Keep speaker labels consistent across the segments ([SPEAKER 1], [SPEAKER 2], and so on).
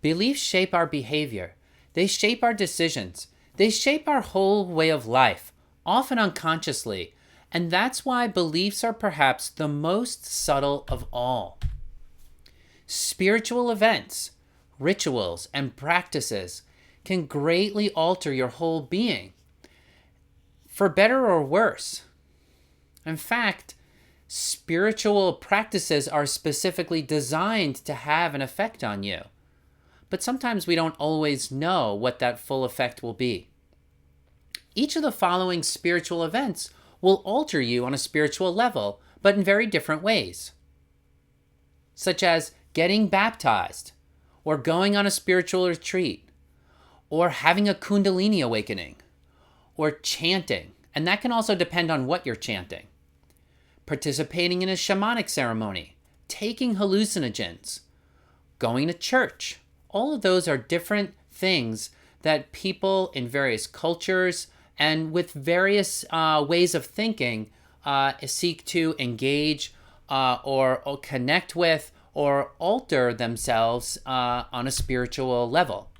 [SPEAKER 1] Beliefs shape our behavior. They shape our decisions. They shape our whole way of life, often unconsciously. And that's why beliefs are perhaps the most subtle of all. Spiritual events, rituals, and practices can greatly alter your whole being, for better or worse. In fact, spiritual practices are specifically designed to have an effect on you. But sometimes we don't always know what that full effect will be. Each of the following spiritual events will alter you on a spiritual level, but in very different ways, such as getting baptized, or going on a spiritual retreat, or having a Kundalini awakening, or chanting, and that can also depend on what you're chanting, participating in a shamanic ceremony, taking hallucinogens, going to church. All of those are different things that people in various cultures and with various ways of thinking seek to engage or connect with or alter themselves on a spiritual level.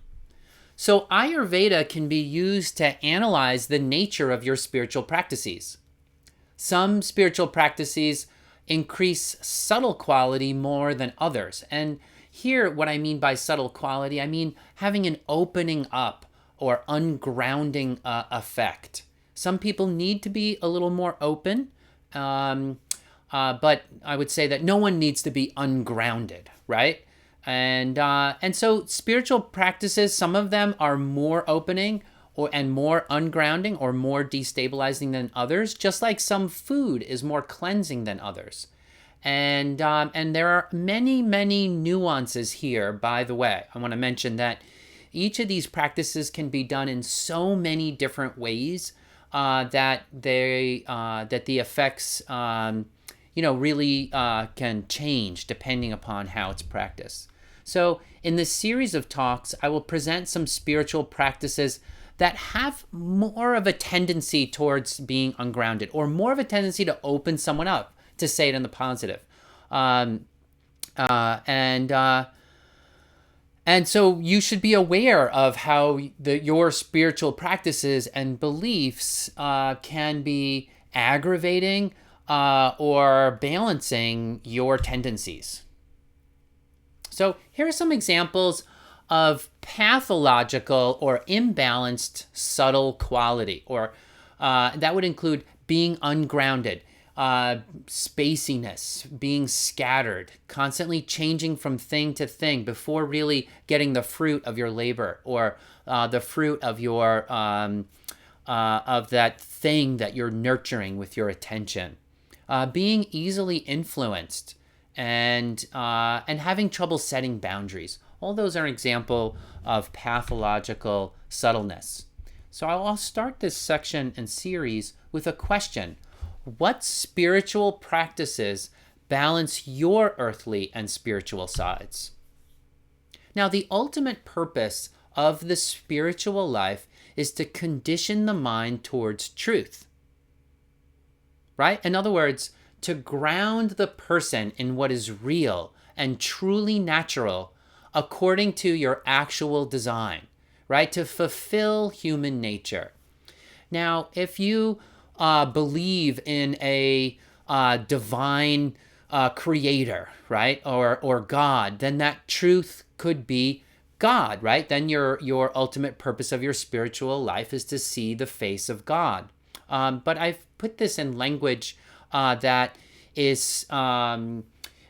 [SPEAKER 1] So Ayurveda can be used to analyze the nature of your spiritual practices. Some spiritual practices increase subtle quality more than others. And here, what I mean by subtle quality, I mean having an opening up or ungrounding effect. Some people need to be a little more open, but I would say that no one needs to be ungrounded, right? And so spiritual practices, some of them are more opening and more ungrounding or more destabilizing than others, just like some food is more cleansing than others. And there are many, many nuances here, by the way. I want to mention that each of these practices can be done in so many different ways that the effects really can change depending upon how it's practiced. So in this series of talks, I will present some spiritual practices that have more of a tendency towards being ungrounded or more of a tendency to open someone up, to say it in the positive. And so you should be aware of how your spiritual practices and beliefs can be aggravating or balancing your tendencies. So here are some examples of pathological or imbalanced subtle quality, or that would include being ungrounded, spaciness, being scattered, constantly changing from thing to thing before really getting the fruit of your labor or the fruit of your of that thing that you're nurturing with your attention, being easily influenced, and having trouble setting boundaries. All those are an example of pathological subtleness. So I'll start this section and series with a question. What spiritual practices balance your earthly and spiritual sides? Now, the ultimate purpose of the spiritual life is to condition the mind towards truth, right? In other words, to ground the person in what is real and truly natural according to your actual design, right? To fulfill human nature. Now, if you believe in a divine creator, right, or God, then that truth could be God, right? Then your ultimate purpose of your spiritual life is to see the face of God. But I've put this in language that is, in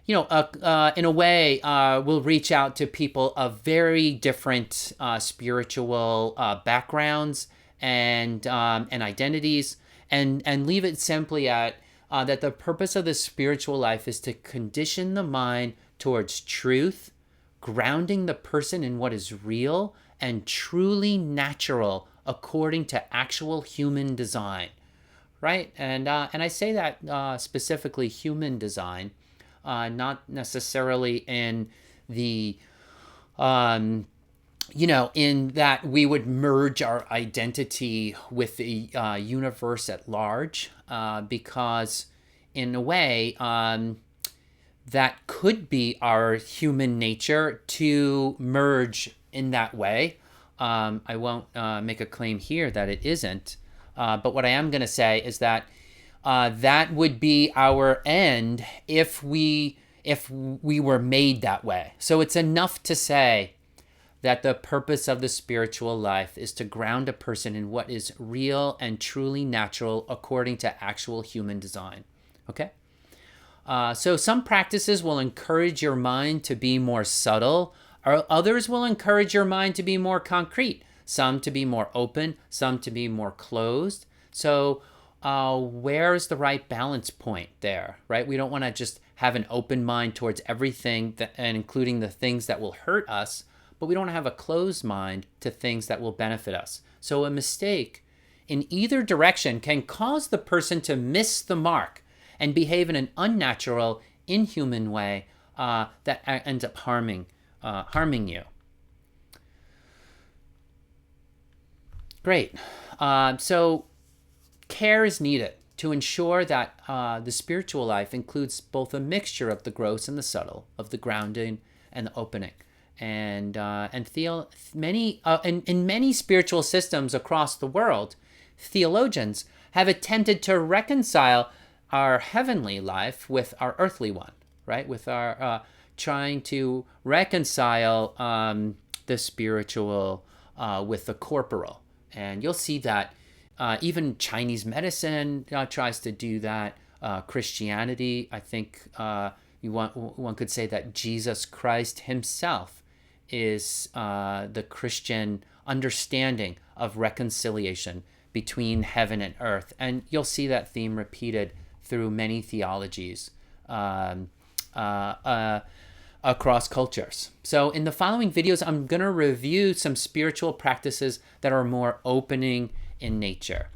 [SPEAKER 1] a way, will reach out to people of very different spiritual backgrounds and identities, and leave it simply at that the purpose of the spiritual life is to condition the mind towards truth, grounding the person in what is real and truly natural according to actual human design, right? And I say that specifically human design, not necessarily in the in that we would merge our identity with the universe at large, because in a way, that could be our human nature to merge in that way. I won't make a claim here that it isn't, but what I am going to say is that that would be our end if we were made that way. So it's enough to say that the purpose of the spiritual life is to ground a person in what is real and truly natural according to actual human design. Okay? So some practices will encourage your mind to be more subtle, or others will encourage your mind to be more concrete, some to be more open, some to be more closed. So where's the right balance point there, right? We don't want to just have an open mind towards everything, and including the things that will hurt us, but we don't have a closed mind to things that will benefit us. So a mistake in either direction can cause the person to miss the mark and behave in an unnatural, inhuman way that ends up harming you. Great. So care is needed to ensure that the spiritual life includes both a mixture of the gross and the subtle, of the grounding and the opening. And in many spiritual systems across the world, theologians have attempted to reconcile our heavenly life with our earthly one, right? With our trying to reconcile the spiritual with the corporal. And you'll see that even Chinese medicine tries to do that. Christianity, I think one could say that Jesus Christ himself is the Christian understanding of reconciliation between heaven and earth. And you'll see that theme repeated through many theologies across cultures. So in the following videos, I'm going to review some spiritual practices that are more opening in nature.